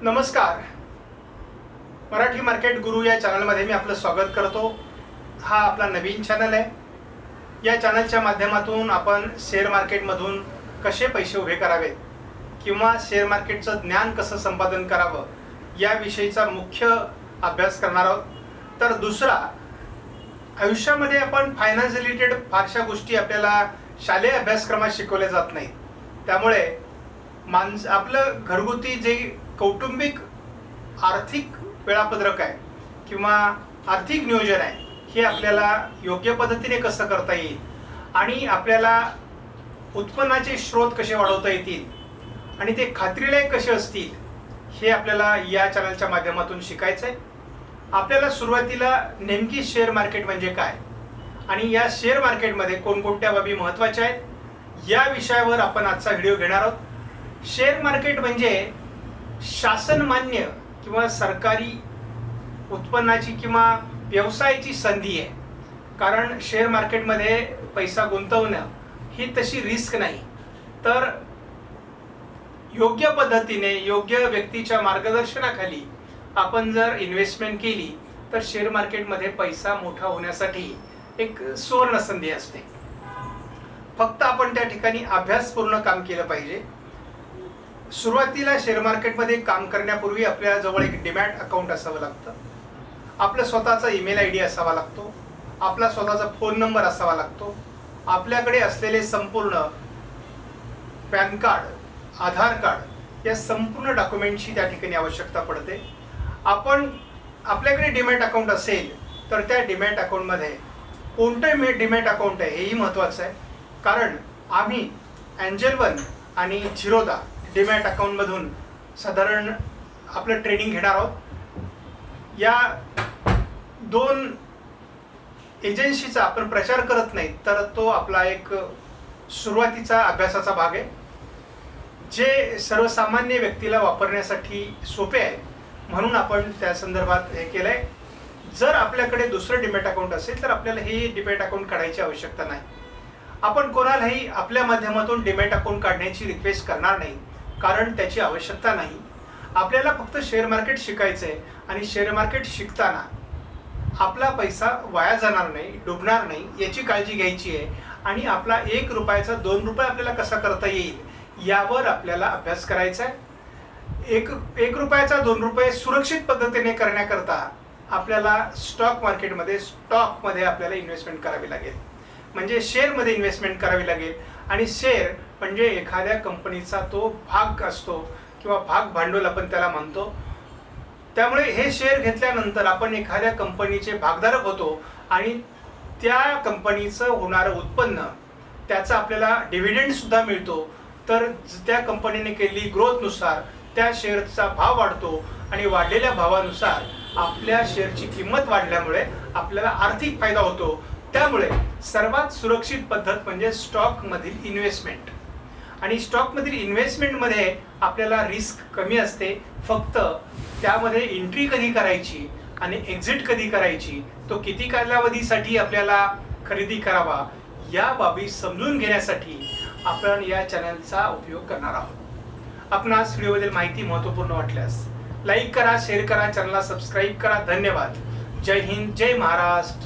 नमस्कार. मराठी मार्केट गुरु या चॅनलमध्ये मी आपलं स्वागत करतो. हा आपला नवीन चॅनल आहे. या चॅनलच्या माध्यमातून आपण शेअर मार्केटमधून कसे पैसे उभे करावेत किंवा शेअर मार्केटचं ज्ञान कसं संपादन करावं याविषयीचा मुख्य अभ्यास करणार आहोत. तर दुसरा, आयुष्यामध्ये आपण फायनान्स रिलेटेड फारशा गोष्टी आपल्याला शालेय अभ्यासक्रमात शिकवल्या जात नाहीत. त्यामुळे आपलं घरगुती जे कौटुंबिक आर्थिक वेळापत्रक आहे किंवा आर्थिक नियोजन आहे हे आपल्याला योग्य पद्धतीने कसं करता येईल आणि आपल्याला उत्पन्नाचे स्रोत कसे वाढवता येतील आणि ते खात्रीलायक कसे असतील हे आपल्याला या चॅनलच्या माध्यमातून शिकायचं आहे. आपल्याला सुरुवातीला नेमकी शेअर मार्केट म्हणजे काय आणि या शेअर मार्केटमध्ये कोणकोणत्या बाबी महत्त्वाच्या आहेत या विषयावर आपण आजचा व्हिडिओ घेणार आहोत. शेअर मार्केट म्हणजे शासनमान्य किंवा सरकारी उत्पन्नाची किंवा व्यवसायाची संधी आहे. कारण शेअर मार्केटमध्ये पैसा गुंतवणं ही तशी रिस्क नाही. तर योग्य पद्धतीने योग्य व्यक्तीच्या मार्गदर्शनाखाली आपण जर इन्व्हेस्टमेंट केली तर शेअर मार्केटमध्ये पैसा मोठा होण्यासाठी एक सुवर्ण संधी असते. फक्त आपण त्या ठिकाणी अभ्यासपूर्ण काम केलं पाहिजे. सुरुवातीला शेअर मार्केटमध्ये काम करण्यापूर्वी आपल्याजवळ एक डीमॅट अकाउंट असावं लागतं. आपलं स्वतःचा ईमेल आय डी असावा लागतो. आपला स्वतःचा फोन नंबर असावा लागतो. आपल्याकडे असलेले संपूर्ण पॅन कार्ड, आधार कार्ड या संपूर्ण डॉक्युमेंटची त्या ठिकाणी आवश्यकता पडते. आपल्याकडे डीमॅट अकाउंट असेल तर त्या डीमॅट अकाउंटमध्ये कोणतं डीमॅट अकाउंट आहे हेही महत्त्वाचं आहे. कारण आम्ही एंजल वन आणि झिरोदा डीमॅट अकाउंटमधून साधारण आपलं ट्रेनिंग घेणार आहोत. या दोन एजन्सीचा आपण प्रचार करत नाही तर तो आपला एक सुरुवातीचा अभ्यासाचा भाग आहे जे सर्वसामान्य व्यक्तीला वापरण्यासाठी सोपे आहे म्हणून आपण त्या संदर्भात हे केलं आहे. जर आपल्याकडे दुसरं डीमॅट अकाउंट असेल तर आपल्याला हे डीमॅट अकाउंट काढायची आवश्यकता नाही. आपण कोणालाही आपल्या माध्यमातून डीमॅट अकाउंट काढण्याची रिक्वेस्ट करणार नाही कारण त्याची आवश्यकता नाही. आपल्याला फक्त शेअर मार्केट शिकायचं आहे आणि शेअर मार्केट शिकताना आपला पैसा वाया जाणार नाही, डुबणार नाही याची काळजी घ्यायची आहे. आणि आपला 1 रुपयाचा 2 रुपये आपल्याला कसा करता येईल यावर आपल्याला अभ्यास करायचा आहे. एक रुपयाचा 2 रुपये सुरक्षित पद्धतीने करण्याकरता आपल्याला स्टॉकमध्ये आपल्याला इन्व्हेस्टमेंट करावी लागेल. म्हणजे शेअरमध्ये इन्व्हेस्टमेंट करावी लागेल. आणि शेअर म्हणजे एखाद्या कंपनीचा तो भाग असतो किंवा भाग भांडवल आपण त्याला म्हणतो. त्यामुळे हे शेअर घेतल्यानंतर आपण एखाद्या कंपनीचे भागधारक होतो आणि त्या कंपनीचं होणारं उत्पन्न त्याचा आपल्याला डिव्हिडंड सुद्धा मिळतो. तर त्या कंपनीने केलेली ग्रोथनुसार त्या शेअरचा भाव वाढतो आणि वाढलेल्या भावानुसार आपल्या शेअरची किंमत वाढल्यामुळे आपल्याला आर्थिक फायदा होतो. त्यामुळे सर्वात सुरक्षित पद्धत म्हणजे स्टॉकमधील इन्व्हेस्टमेंट. आणि स्टॉकमधील इन्व्हेस्टमेंटमध्ये आपल्याला रिस्क कमी असते. फक्त त्यामध्ये एंट्री कधी करायची आणि एक्झिट कधी करायची, तो किती कालावधीसाठी आपल्याला खरेदी करावा या बाबी समजून घेण्यासाठी आपण या चॅनलचा उपयोग करणार आहोत. आपणास व्हिडिओबद्दल माहिती महत्त्वपूर्ण वाटल्यास लाईक करा, शेअर करा, चॅनलला सबस्क्राईब करा. धन्यवाद. जय हिंद, जय महाराष्ट्र.